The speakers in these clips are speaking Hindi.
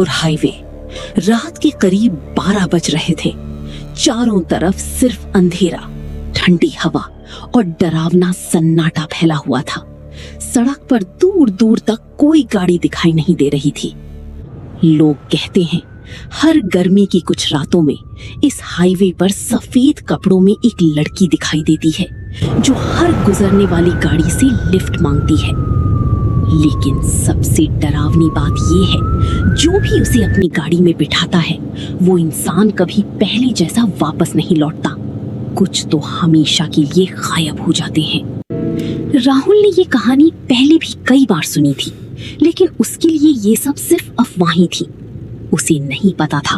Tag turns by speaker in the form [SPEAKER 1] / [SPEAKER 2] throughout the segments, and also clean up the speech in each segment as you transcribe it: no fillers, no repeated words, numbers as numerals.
[SPEAKER 1] और हाईवे रात के करीब 12 बज रहे थे। चारों तरफ सिर्फ अंधेरा, ठंडी हवा और डरावना सन्नाटा फैला हुआ था। सड़क पर दूर दूर तक कोई गाड़ी दिखाई नहीं दे रही थी। लोग कहते हैं हर गर्मी की कुछ रातों में इस हाईवे पर सफेद कपड़ों में एक लड़की दिखाई देती है जो हर गुजरने वाली गाड़ी से लिफ्ट मांगती है। लेकिन सबसे डरावनी बात यह है, जो भी उसे अपनी गाड़ी में बिठाता है वो इंसान कभी पहले जैसा वापस नहीं लौटता। कुछ तो हमेशा के लिए गायब हो जाते हैं। राहुल ने ये कहानी पहले भी कई बार सुनी थी, लेकिन उसके लिए ये सब सिर्फ अफवाहें थी। उसे नहीं पता था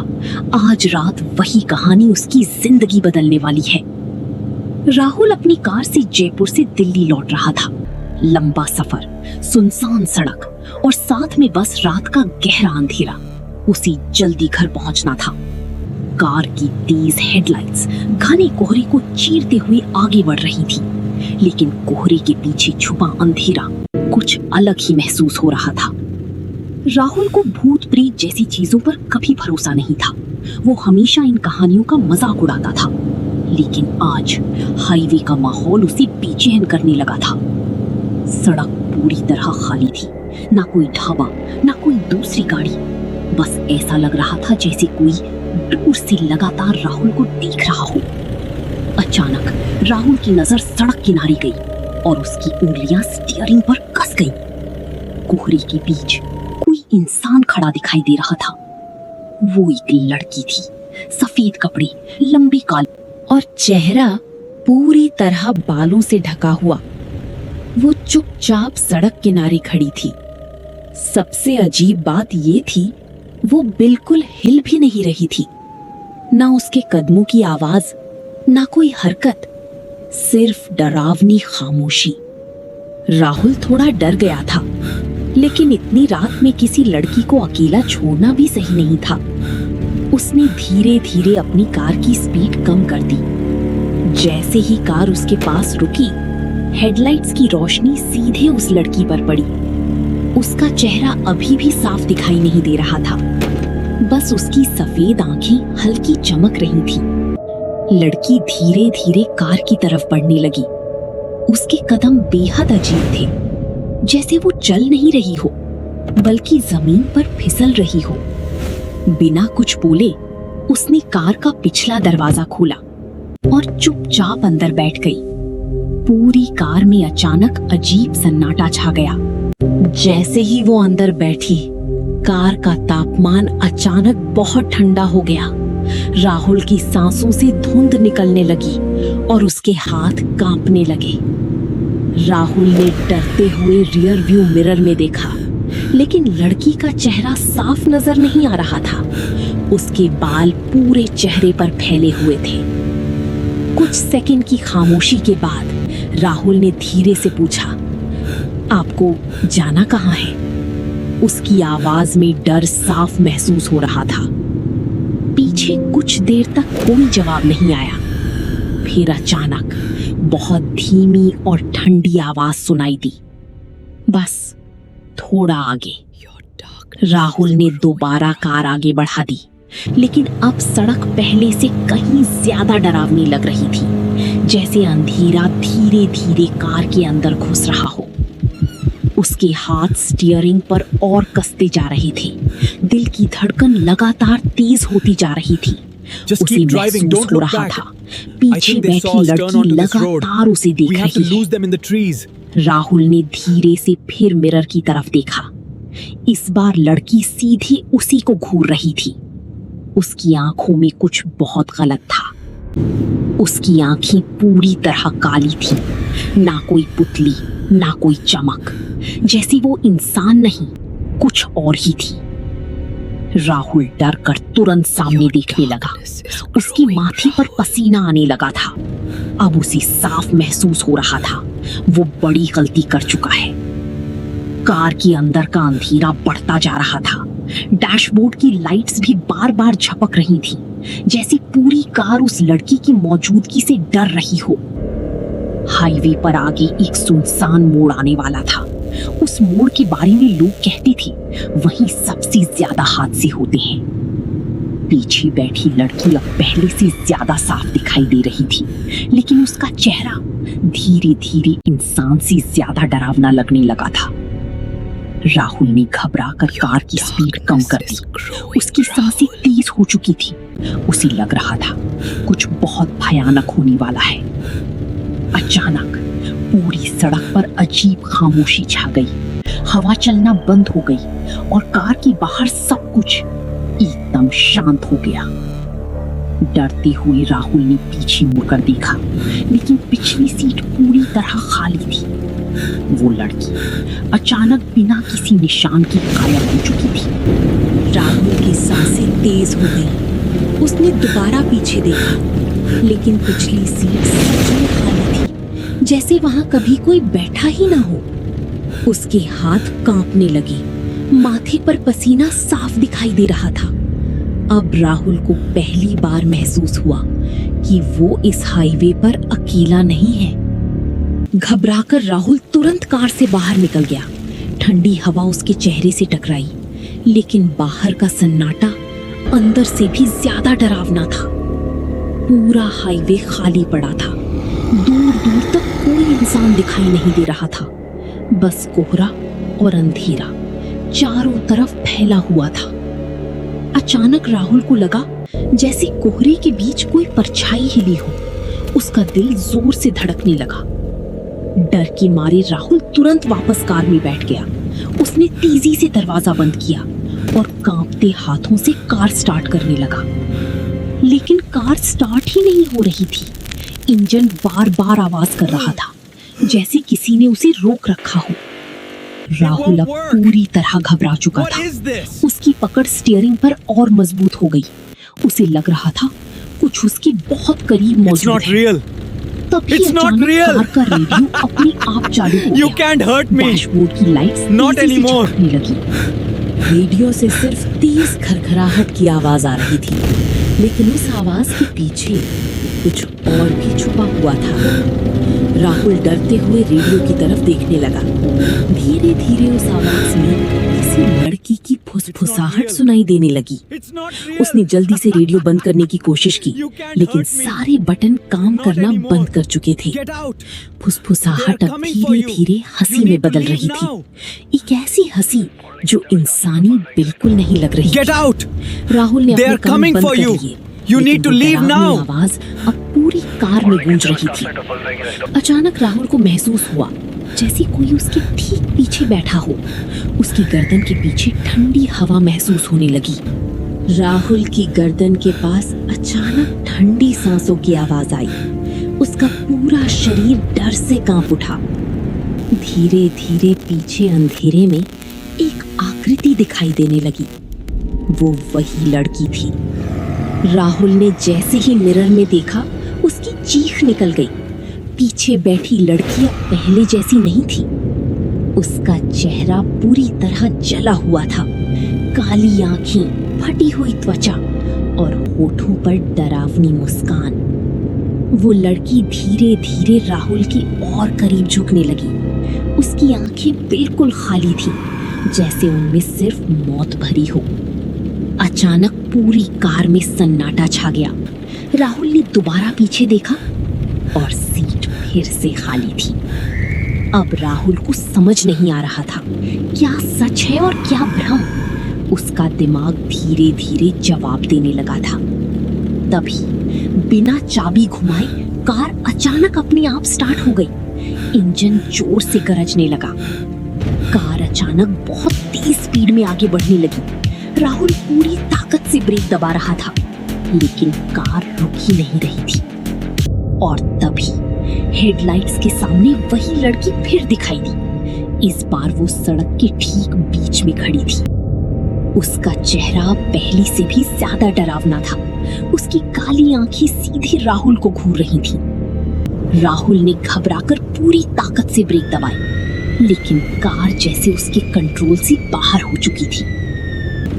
[SPEAKER 1] आज रात वही कहानी उसकी जिंदगी बदलने वाली है। राहुल अपनी कार से जयपुर से दिल्ली लौट रहा था। लंबा सफर, सुनसान सड़क और साथ में बस रात का गहरा अंधेरा। उसे जल्दी घर पहुंचना था। कार की तेज हेडलाइट्स घने कोहरे को चीरते हुए आगे बढ़ रही थी, लेकिन कोहरे के पीछे छुपा अंधेरा कुछ अलग ही महसूस हो रहा था। राहुल को भूत प्रेत जैसी चीजों पर कभी भरोसा नहीं था। वो हमेशा इन कहानियों का मजाक उड़ाता था, लेकिन आज हाईवे का माहौल उसे बेचैन करने लगा था। सड़क पूरी तरह खाली थी, ना कोई ढाबा, ना कोई दूसरी गाड़ी। बस ऐसा लग रहा था जैसे कोई दूर से लगातार राहुल को देख रहा हो। अचानक राहुल की नजर सड़क किनारे गई और उसकी उंगलियां स्टीयरिंग पर कस गईं। कोहरे के बीच कोई इंसान खड़ा दिखाई दे रहा था। वो एक लड़की थी, सफेद कपड़े, लंबे काल और चेहरा पूरी तरह बालों से ढका हुआ। वो चुपचाप सड़क किनारे खड़ी थी। सबसे अजीब बात ये थी, वो बिल्कुल हिल भी नहीं रही थी। ना उसके कदमों की आवाज, ना कोई हरकत, सिर्फ डरावनी खामोशी। राहुल थोड़ा डर गया था, लेकिन इतनी रात में किसी लड़की को अकेला छोड़ना भी सही नहीं था। उसने धीरे धीरे अपनी कार की स्पीड कम कर दी। जैसे ही कार उसके पास रुकी, हेडलाइट्स की रोशनी सीधे उस लड़की पर पड़ी। उसका चेहरा अभी भी साफ दिखाई नहीं दे रहा था, बस उसकी सफेद आंखें हल्की चमक रही थी। लड़की धीरे धीरे कार की तरफ बढ़ने लगी। उसके कदम बेहद अजीब थे, जैसे वो चल नहीं रही हो, बल्कि जमीन पर फिसल रही हो। बिना कुछ बोले उसने कार का पिछला दरवाजा खोला और चुपचाप अंदर बैठ गई। पूरी कार में अचानक अजीब सन्नाटा छा गया। जैसे ही वो अंदर बैठी, कार का तापमान अचानक बहुत ठंडा हो गया। राहुल की सांसों से धुंध निकलने लगी और उसके हाथ कांपने लगे। राहुल ने डरते हुए रियर व्यू मिरर में देखा, लेकिन लड़की का चेहरा साफ नजर नहीं आ रहा था। उसके बाल पूरे चेहरे पर फैले हुए थे। कुछ सेकंड की खामोशी के बाद राहुल ने धीरे से पूछा, आपको जाना कहाँ है? उसकी आवाज में डर साफ महसूस हो रहा था। पीछे कुछ देर तक कोई जवाब नहीं आया। फिर अचानक बहुत धीमी और ठंडी आवाज सुनाई दी, बस थोड़ा आगे। राहुल ने दोबारा कार आगे बढ़ा दी, लेकिन अब सड़क पहले से कहीं ज्यादा डरावनी लग रही थी, जैसे अंधेरा धीरे धीरे कार के अंदर घुस रहा हो। उसके हाथ स्टीयरिंग पर और कसते जा रहे थे। दिल की धड़कन लगातार तेज होती जा रही थी। उसे महसूस हो रहा था पीछे बैठी लड़की लगातार उसे देख रही है। राहुल ने धीरे से फिर मिरर की तरफ देखा। इस बार लड़की सीधी उसी को घूर रही थी। उसकी आंखों में कुछ बहुत गलत था। उसकी आंखें पूरी तरह काली थीं, ना कोई पुतली, ना कोई चमक, जैसे वो इंसान नहीं, कुछ और ही थी। राहुल डर कर तुरंत सामने देखने लगा। उसकी माथे पर पसीना आने लगा था। अब उसे साफ महसूस हो रहा था वो बड़ी गलती कर चुका है। कार के अंदर का अंधेरा बढ़ता जा रहा था। डैशबोर्ड की लाइट्स भी बार बार झपक रही थी, जैसे पूरी कार उस लड़की की मौजूदगी से डर रही हो। हाईवे पर आगे एक सुनसान मोड़ आने वाला था। उस मोड़ के बारे में लोग कहते थे वहीं सबसे ज्यादा हादसे होते हैं। पीछे बैठी लड़की अब पहले से ज्यादा साफ दिखाई दे रही थी, लेकिन उसका चेहरा धीरे धीरे इंसान से ज्यादा डरावना लगने लगा था। राहुल ने घबराकर कार की स्पीड कम कर दी। उसकी सांसें तेज हो चुकी थी। उसे लग रहा था कुछ बहुत भयानक होने वाला है। अचानक पूरी सड़क पर अजीब खामोशी छा गई। हवा चलना बंद हो गई और कार के बाहर सब कुछ एकदम शांत हो गया। डरते हुए राहुल ने पीछे मुड़कर देखा, लेकिन पिछली सीट पूरी तरह खाली थी। वो लड़की अचानक बिना किसी निशान के गायब हो चुकी थी।
[SPEAKER 2] राहुल की सांसें तेज हो गई। उसने दोबारा पीछे देखा, लेकिन पिछली सीट सच में खाली थी, जैसे वहां कभी कोई बैठा ही ना हो। उसके हाथ कांपने लगे, माथे पर पसीना साफ दिखाई दे रहा था। अब राहुल को पहली बार महसूस हुआ कि वो इस हाईवे पर अकेला नहीं है। घबराकर राहुल तुरंत कार से बाहर निकल गया। ठंडी हवा उसके चेहरे से टकराई, लेकिन बाहर का सन्नाटा अंदर से भी ज्यादा डरावना था। पूरा हाईवे खाली पड़ा था। दूर दूर तक कोई इंसान दिखाई नहीं दे रहा था, बस कोहरा और अंधेरा चारों तरफ फैला हुआ था। अचानक राहुल को लगा जैसे कोहरे के बीच कोई परछाई हिली हो। उसका दिल जोर से धड़कने लगा। डर के मारे राहुल तुरंत वापस कार में बैठ गया। उसने तेजी से दरवाजा बंद किया और कांपते हाथों से कार स्टार्ट करने लगा, लेकिन कार स्टार्ट ही नहीं हो रही थी। इंजन बार बार आवाज कर रहा था, जैसे किसी ने उसे रोक रखा हो। राहुल अब पूरी तरह घबरा चुका था। उसकी पकड़ स्टीयरिंग पर और मजबूत हो गई। उसे लग रहा था कुछ उसके बहुत करीब मौजूद है। तभी अचानक कार का रेडियो अपने आप चालू हो गया। डैशबोर्ड की लाइट्स तेजी से चमकने लगी। रेडियो से सिर्फ तेज खरखराहट की आवाज आ रही थी, लेकिन उस आवाज के पीछे कुछ और भी छुपा हुआ था। राहुल डरते हुए रेडियो की तरफ देखने लगा। धीरे धीरे उस आवाज में किसी लड़की की फुसफुसाहट सुनाई देने लगी। उसने जल्दी से रेडियो बंद करने की कोशिश की, लेकिन सारे बटन काम करना बंद कर चुके थे। फुसफुसाहट अब धीरे धीरे हंसी में बदल रही थी, एक ऐसी हंसी जो इंसानी बिल्कुल नहीं लग रही थी। राहुल ने अपने कान बंद कर लिए।
[SPEAKER 3] You need to leave now.
[SPEAKER 1] आवाज अब पूरी कार में गूंज रही थी। अचानक राहुल को महसूस हुआ जैसे कोई उसके ठीक पीछे बैठा हो। उसकी गर्दन के पीछे ठंडी हवा महसूस होने लगी। राहुल की गर्दन के पास अचानक ठंडी सांसों की आवाज आई। उसका पूरा शरीर डर से कांप उठा। धीरे धीरे पीछे अंधेरे में एक आकृति दिखाई देने लगी। वो वही लड़की थी। राहुल ने जैसे ही मिरर में देखा, उसकी चीख निकल गई। पीछे बैठी लड़की अब पहले जैसी नहीं थी। उसका चेहरा पूरी तरह जला हुआ था। काली आंखें, फटी हुई त्वचा और होठों पर डरावनी मुस्कान। वो लड़की धीरे धीरे राहुल के और करीब झुकने लगी। उसकी आंखें बिल्कुल खाली थी, जैसे उनमें सिर्फ मौत भरी हो। अचानक पूरी कार में सन्नाटा छा गया। राहुल ने दोबारा पीछे देखा और सीट फिर से खाली थी। अब राहुल को समझ नहीं आ रहा था क्या सच है और क्या भ्रम। उसका दिमाग धीरे धीरे जवाब देने लगा था। तभी बिना चाबी घुमाए कार अचानक अपने आप स्टार्ट हो गई। इंजन जोर से गरजने लगा। कार अचानक बहुत तेज स्पीड में आगे बढ़ने लगी। राहुल पूरी ताकत से ब्रेक दबा रहा था, लेकिन कार रुक ही नहीं रही थी। और तभी हेडलाइट्स के सामने वही लड़की फिर दिखाई दी। इस बार वो सड़क के ठीक बीच में खड़ी थी। उसका चेहरा पहले से भी ज्यादा डरावना था। उसकी काली आंखें सीधे राहुल को घूर रही थीं। राहुल ने घबराकर पूरी ताकत से ब्रेक दबाए, लेकिन कार जैसे उसके कंट्रोल से बाहर हो चुकी थी।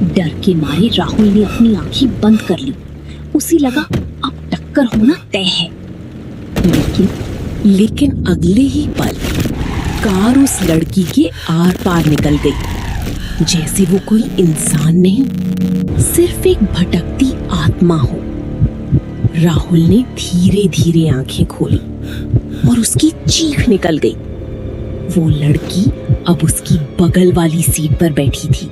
[SPEAKER 1] डर के मारे राहुल ने अपनी आंखें बंद कर ली। उसे लगा अब टक्कर होना तय है।
[SPEAKER 2] लेकिन अगले ही पल
[SPEAKER 1] कार उस लड़की के आर पार निकल गई, जैसे वो कोई इंसान नहीं, सिर्फ एक भटकती आत्मा हो। राहुल ने धीरे धीरे आंखें खोली और उसकी चीख निकल गई। वो लड़की अब उसकी बगल वाली सीट पर बैठी थी।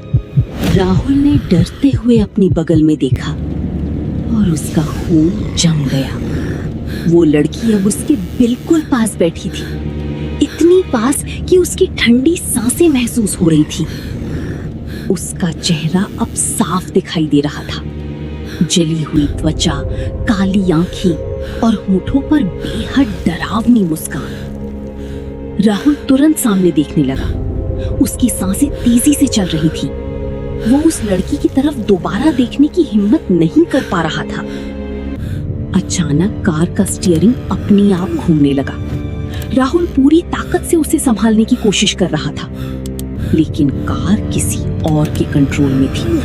[SPEAKER 1] राहुल ने डरते हुए अपनी बगल में देखा और उसका खून जम गया। वो लड़की अब उसके बिल्कुल पास बैठी थी, इतनी पास कि उसकी ठंडी सांसें महसूस हो रही थी। उसका चेहरा अब साफ दिखाई दे रहा था। जली हुई त्वचा, काली आंखें और होठों पर बेहद डरावनी मुस्कान। राहुल तुरंत सामने देखने लगा। उसकी सांसें तेजी से चल रही थी। वो उस लड़की की तरफ दोबारा देखने की हिम्मत नहीं कर पा रहा था। अचानक कार का स्टीयरिंग अपने आप घूमने लगा। राहुल पूरी ताकत से उसे संभालने की कोशिश कर रहा था, लेकिन कार किसी और के कंट्रोल में थी।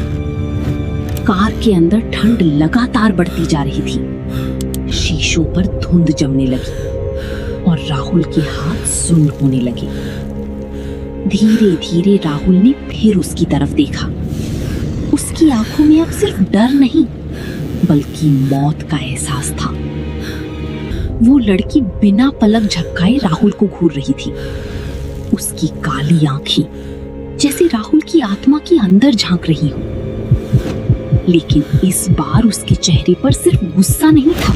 [SPEAKER 1] कार के अंदर ठंड लगातार बढ़ती जा रही थी। शीशों पर धुंध जमने लगी और राहुल के हाथ सुन्न होने लगे। धीरे धीरे राहुल ने फिर उसकी तरफ देखा। उसकी आंखों में अब सिर्फ डर नहीं, बल्कि मौत का एहसास था। वो लड़की बिना पलक झपकाए राहुल को घूर रही थी। उसकी काली आंखें जैसे राहुल की आत्मा के अंदर झांक रही हो। लेकिन इस बार उसके चेहरे पर सिर्फ गुस्सा नहीं था,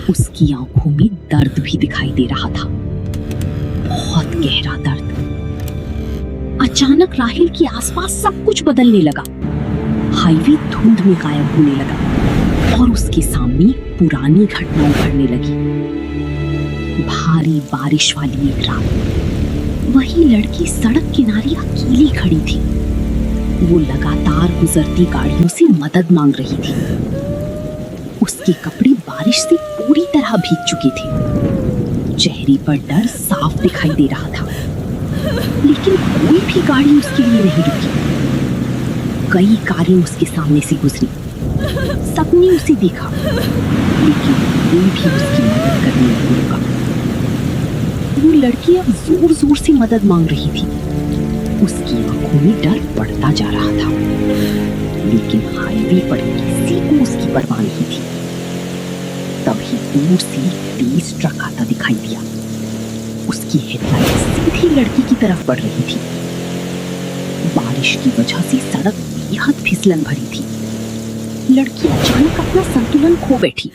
[SPEAKER 1] उसकी आंखों में दर्द भी दिखाई दे रहा था, बहुत गहरा दर्द। अचानक राहुल के आसपास सब कुछ बदलने लगा। हाईवे धुंध में गायब होने लगा और उसके सामने पुरानी घटना उभरने लगी। भारी बारिश वाली एक रात, वही लड़की सड़क किनारे अकेली खड़ी थी। वो लगातार गुजरती गाड़ियों से मदद मांग रही थी। उसके कपड़े बारिश से पूरी तरह भीग चुके थे। चेहरे पर डर साफ दिखाई दे रहा था, लेकिन कोई भी गाड़ी उसके लिए नहीं रुकी। कई कारें उसके सामने से गुजरी, सबने उसे देखा, लेकिन कोई भी उसकी मदद करने नहीं रुका। वो लड़की अब जोर जोर से मदद मांग रही थी। उसकी आंखों में डर बढ़ता जा रहा था, लेकिन हाईवे पर किसी को उसकी परवाह नहीं थी। तभी दूर से तेज ट्रक आता दिखाई दिया। उसकी हेडलाइट सीधी लड़की की तरफ बढ़ रही थी। बारिश की वजह से सड़क बेहद फिसलन भरी थी। लड़की अचानक अपना संतुलन खो बैठी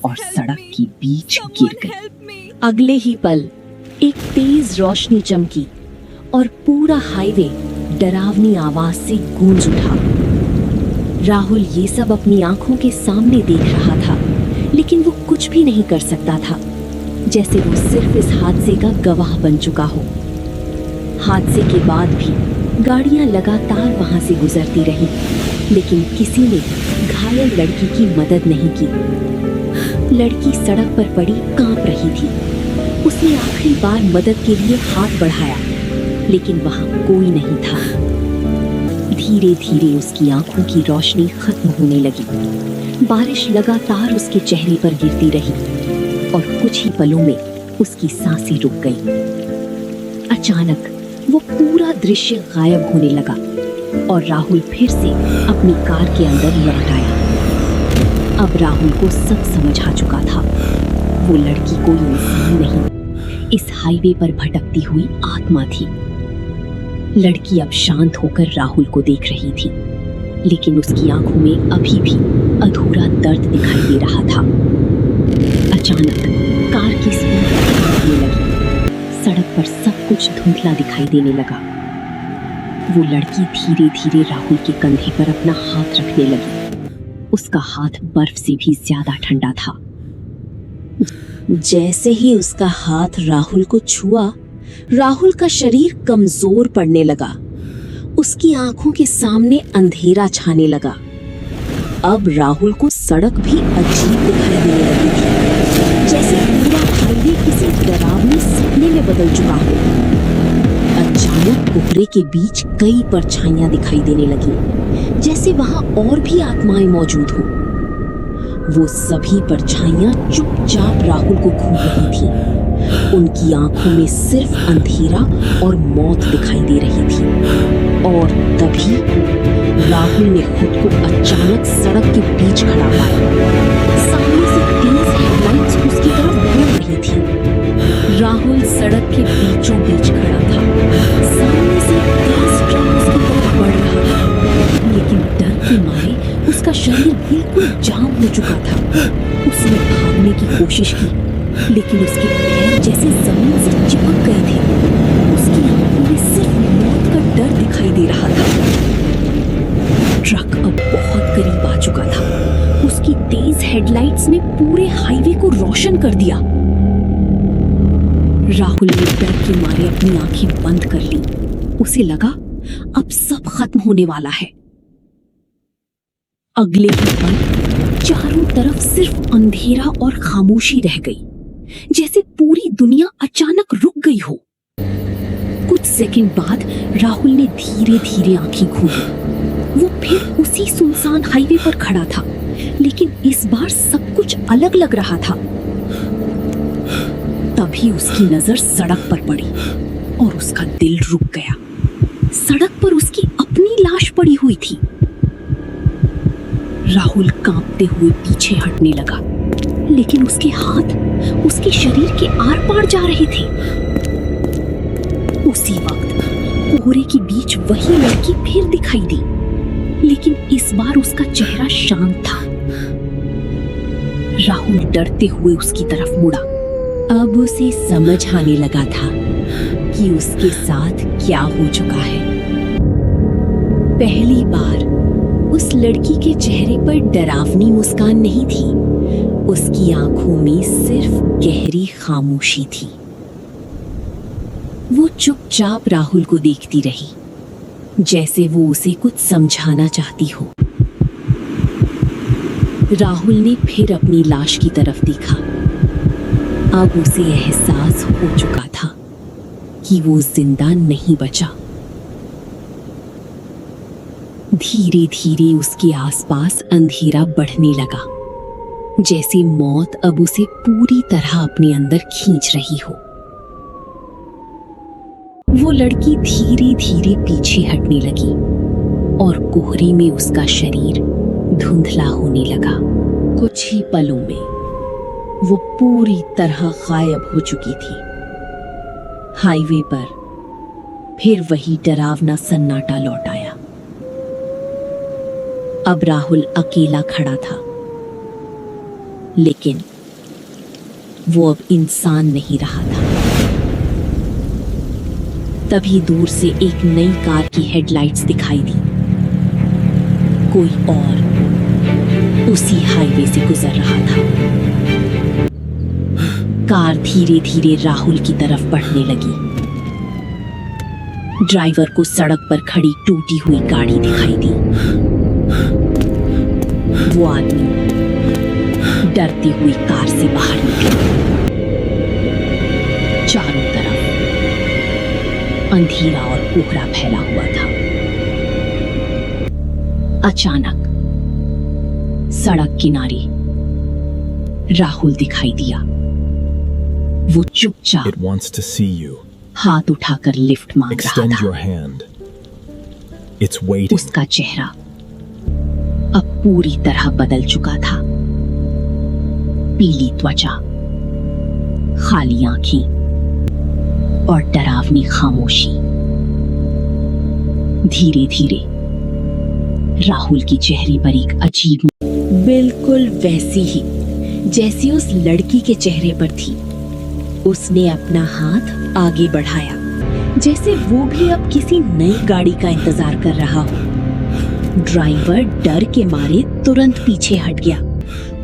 [SPEAKER 1] और सड़क के बीच गिर गई। अगले ही पल एक तेज रोशनी चमकी और पूरा हाईवे डरावनी आवाज से गूंज उठा। राहुल ये सब अपनी आंखों के सामने देख रहा था, लेकिन वो कुछ भी नहीं कर सकता था, जैसे वो सिर्फ इस हादसे का गवाह बन चुका हो। हादसे के बाद भी गाड़ियां लगातार वहां से गुजरती रहीं, लेकिन किसी ने घायल लड़की की मदद नहीं की। लड़की सड़क पर पड़ी कांप रही थी। उसने आखिरी बार मदद के लिए हाथ बढ़ाया, लेकिन वहां कोई नहीं था। धीरे धीरे उसकी आंखों की रोशनी खत्म होने लगी। बारिश लगातार उसके चेहरे पर गिरती रही और कुछ ही पलों में उसकी सांसें रुक गईं। अचानक वो पूरा दृश्य गायब होने लगा और राहुल फिर से अपनी कार के अंदर लौट आया। अब राहुल को सब समझ आ चुका था। वो लड़की कोई इंसान नहीं, इस हाईवे पर भटकती हुई आत्मा थी। लड़की अब शांत होकर राहुल को देख रही थी, लेकिन उसकी आंखों में अभी भी अधूरा दर्द दिखाई दे रहा था। अचानक कार की स्पीड बढ़ने लगी। सड़क पर सब कुछ धुंधला दिखाई देने लगा। वो लड़की धीरे धीरे राहुल के कंधे पर अपना हाथ रखने लगी। उसका हाथ बर्फ से भी ज्यादा ठंडा था। जैसे ही उसका हाथ राहुल को छुआ, राहुल का शरीर कमजोर पड़ने लगा। उसकी आंखों के सामने अंधेरा छाने लगा। अब राहुल को सड़क भी अजीब दिखाई देने लगी थी, जैसे पूरा हाईवे किसी डरावने सपने में बदल चुका हो। अचानक कोहरे के बीच कई परछाइयां दिखाई देने लगी, जैसे वहां और भी आत्माएं मौजूद हो। वो सभी परछाइयां चुपचाप राहुल को घूर रही थी। उनकी आंखों में सिर्फ अंधेरा और मौत दिखाई दे रही थी। और तभी राहुल ने खुद को अचानक सड़क के बीच खड़ा पाया। सामने से तेज हेडलाइट्स उसकी तरफ घूम रही थी। राहुल सड़क के बीचों बीच खड़ा था। सामने से तेज ट्रक उसकी तरफ बढ़ रहा था, लेकिन डर के मारे उसका शरीर बिल्कुल जाम हो चुका था। उसने भागने की कोशिश की, लेकिन उसके पैर जैसे जमीन से चिपक गए थे। उसकी आंखों में सिर्फ मौत का डर दिखाई दे रहा था। ट्रक अब बहुत करीब आ चुका था। उसकी तेज हेडलाइट्स ने पूरे हाईवे को रोशन कर दिया। राहुल ने डर के मारे अपनी आंखें बंद कर ली। उसे लगा अब सब खत्म होने वाला है। अगले ही पल चारों तरफ सिर्फ अंधेरा और खामोशी रह गई, जैसे पूरी दुनिया अचानक रुक गई हो। कुछ सेकंड बाद राहुल ने धीरे धीरे आंखें खोली। वो फिर उसी सुनसान हाईवे पर खड़ा था, लेकिन इस बार सब कुछ अलग लग रहा था। तभी उसकी नजर सड़क पर पड़ी और उसका दिल रुक गया। सड़क पर उसकी अपनी लाश पड़ी हुई थी। राहुल कांपते हुए पीछे हटने लगा, लेकिन उसके हाथ उसके शरीर के आर पार जा रहे थे। उसी वक्त कोहरे के बीच वही लड़की फिर दिखाई दी, लेकिन इस बार उसका चेहरा शांत था। राहुल डरते हुए उसकी तरफ मुड़ा। अब उसे समझ आने लगा था कि उसके साथ क्या हो चुका है। पहली बार उस लड़की के चेहरे पर डरावनी मुस्कान नहीं थी। उसकी आंखों में सिर्फ गहरी खामोशी थी। वो चुपचाप राहुल को देखती रही, जैसे वो उसे कुछ समझाना चाहती हो। राहुल ने फिर अपनी लाश की तरफ देखा। अब उसे एहसास हो चुका था कि वो जिंदा नहीं बचा। धीरे धीरे उसके आसपास अंधेरा बढ़ने लगा, जैसे मौत अब उसे पूरी तरह अपने अंदर खींच रही हो। वो लड़की धीरे धीरे पीछे हटने लगी और कोहरे में उसका शरीर धुंधला होने लगा। कुछ ही पलों में वो पूरी तरह गायब हो चुकी थी। हाईवे पर फिर वही डरावना सन्नाटा लौट आया। अब राहुल अकेला खड़ा था, लेकिन वो अब इंसान नहीं रहा था। तभी दूर से एक नई कार की हेडलाइट्स दिखाई दी। कोई और उसी हाईवे से गुजर रहा था। कार धीरे धीरे राहुल की तरफ बढ़ने लगी। ड्राइवर को सड़क पर खड़ी टूटी हुई गाड़ी दिखाई दी। वो आदमी डरते हुए कार से बाहर निकला। चारों तरफ अंधेरा और कोहरा फैला हुआ था। अचानक सड़क किनारे राहुल दिखाई दिया। वो चुपचाप
[SPEAKER 3] It wants to see you.
[SPEAKER 1] हाथ उठाकर लिफ्ट मांग रहा
[SPEAKER 3] Extend
[SPEAKER 1] था।
[SPEAKER 3] your hand. It's waiting.
[SPEAKER 1] उसका चेहरा अब पूरी तरह बदल चुका था। पीली त्वचा, खाली आंखें और डरावनी खामोशी। धीरे धीरे राहुल की चेहरे पर एक अजीब, बिल्कुल वैसी ही जैसी उस लड़की के चेहरे पर थी। उसने अपना हाथ आगे बढ़ाया, जैसे वो भी अब किसी नई गाड़ी का इंतजार कर रहा हो। ड्राइवर डर के मारे तुरंत पीछे हट गया।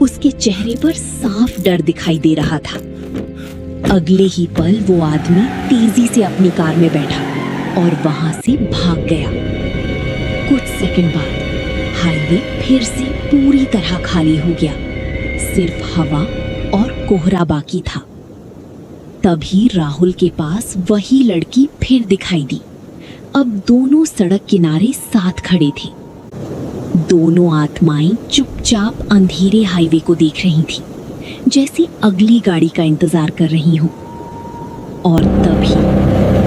[SPEAKER 1] उसके चेहरे पर साफ डर दिखाई दे रहा था। अगले ही पल वो आदमी तेजी से अपनी कार में बैठा और वहां से भाग गया। कुछ सेकंड बाद हाईवे फिर से पूरी तरह खाली हो गया। सिर्फ हवा और कोहरा बाकी था। तभी राहुल के पास वही लड़की फिर दिखाई दी। अब दोनों सड़क किनारे साथ खड़े थे। दोनों आत्माएं चुपचाप अंधेरे हाईवे को देख रही थी, जैसे अगली गाड़ी का इंतजार कर रही हो।
[SPEAKER 2] और तभी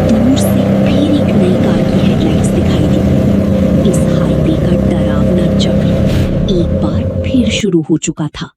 [SPEAKER 2] दूर से फिर एक नई कार की हेडलाइट्स दिखाई दी। इस हाईवे का डरावना चक्र एक बार फिर शुरू हो चुका था।